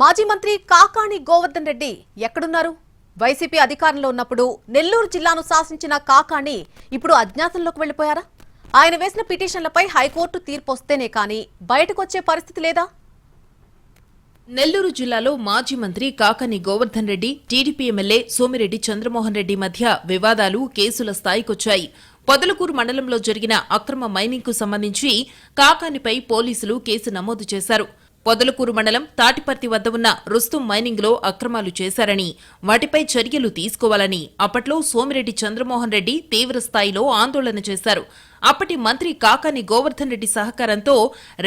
మాజీ మంత్రి కాకాణి గోవర్ధన్ రెడ్డి ఎక్కడున్నారు? వైసీపీ అధికారంలో ఉన్నప్పుడు నెల్లూరు జిల్లాను శాసించిన కాకాణి ఇప్పుడు అజ్ఞాతంలోకి వెళ్లిపోయారా? ఆయన వేసిన పిటిషన్లపై హైకోర్టు తీర్పు వస్తేనే కానీ బయటకు వచ్చే పరిస్థితి లేదా? నెల్లూరు జిల్లాలో మాజీ మంత్రి కాకాణి గోవర్ధన్ రెడ్డి, టీడీపీ ఎమ్మెల్యే సోమిరెడ్డి చంద్రమోహన్ రెడ్డి మధ్య వివాదాలు, కేసుల స్థాయికొచ్చాయి. పొదలకూరు మండలంలో జరిగిన అక్రమ మైనింగ్ కు సంబంధించి కాకాణిపై పోలీసులు కేసు నమోదు చేశారు. పొదలకూరు మండలం తాటిపర్తి వద్ద ఉన్న రుస్తుం మైనింగ్ లో అక్రమాలు చేశారని, వాటిపై చర్యలు తీసుకోవాలని అప్పట్లో సోమిరెడ్డి చంద్రమోహన్ రెడ్డి తీవ్ర స్థాయిలో ఆందోళన చేశారు. అప్పటి మంత్రి కాకాణి గోవర్ధన్ రెడ్డి సహకారంతో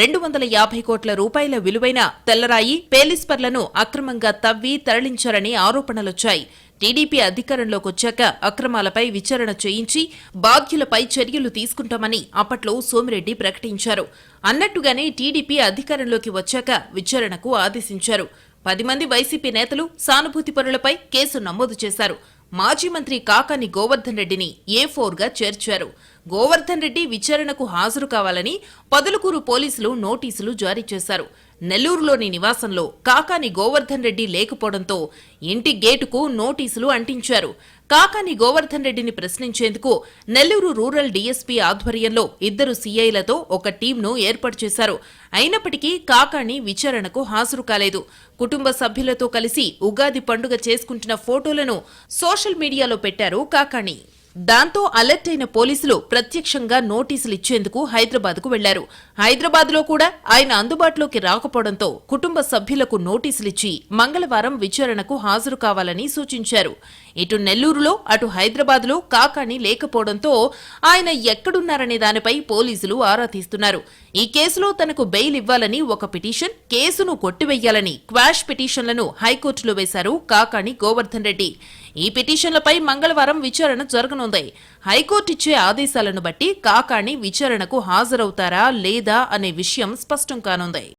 250 కోట్ల రూపాయల విలువైన తెల్లరాయి, పేలిస్పర్లను అక్రమంగా తవ్వి తరలించారని ఆరోపణలొచ్చాయి. టీడీపీ అధికారంలోకొచ్చాక అక్రమాలపై విచారణ చేయించి బాధ్యులపై చర్యలు తీసుకుంటామని అప్పట్లో సోమిరెడ్డి ప్రకటించారు. అన్నట్టుగానే టీడీపీ అధికారంలోకి వచ్చాక విచారణకు ఆదేశించారు. 10 మంది వైసీపీ నేతలు, సానుభూతిపరులపై కేసు నమోదు చేశారు. మాజీ మంత్రి కాకాణి గోవర్ధన్ రెడ్డిని A4గా చేర్చారు. గోవర్ధన్ రెడ్డి విచారణకు హాజరు కావాలని పొదలకూరు పోలీసులు నోటీసులు జారీ చేశారు. నెల్లూరులోని నివాసంలో కాకాణి గోవర్ధన్ రెడ్డి లేకపోవడంతో ఇంటి గేటుకు నోటీసులు అంటించారు. కాకాణి గోవర్ధన్ రెడ్డిని ప్రశ్నించేందుకు నెల్లూరు రూరల్ డీఎస్పీ ఆధ్వర్యంలో 2 సీఐలతో ఒక టీంను ఏర్పాటు చేశారు. అయినప్పటికీ కాకాణి విచారణకు హాజరు కాలేదు. కుటుంబ సభ్యులతో కలిసి ఉగాది పండుగ చేసుకుంటున్న ఫోటోలను సోషల్ మీడియాలో పెట్టారు కాకాణి. దాంతో అలర్ట్ అయిన పోలీసులు ప్రత్యక్షంగా నోటీసులిచ్చేందుకు హైదరాబాద్కు వెళ్లారు. హైదరాబాద్లో కూడా ఆయన అందుబాటులోకి రాకపోవడంతో కుటుంబ సభ్యులకు నోటీసులిచ్చి మంగళవారం విచారణకు హాజరు కావాలని సూచించారు. ఇటు నెల్లూరులో, అటు హైదరాబాద్లో కాకాణి లేకపోవడంతో ఆయన ఎక్కడున్నారనే దానిపై పోలీసులు ఆరా తీస్తున్నారు. ఈ కేసులో తనకు బెయిల్ ఇవ్వాలని ఒక పిటిషన్, కేసును కొట్టివేయాలని క్వాష్ పిటిషన్లను హైకోర్టులో వేశారు కాకాణి గోవర్ధన్ రెడ్డి. ఈ పిటిషన్లపై మంగళవారం విచారణ జరగనుంది. హైకోర్టు ఇచ్చే ఆదేశాలను బట్టి కాకాణి విచారణకు హాజరవుతారా లేదా అనే విషయం స్పష్టం కానుంది.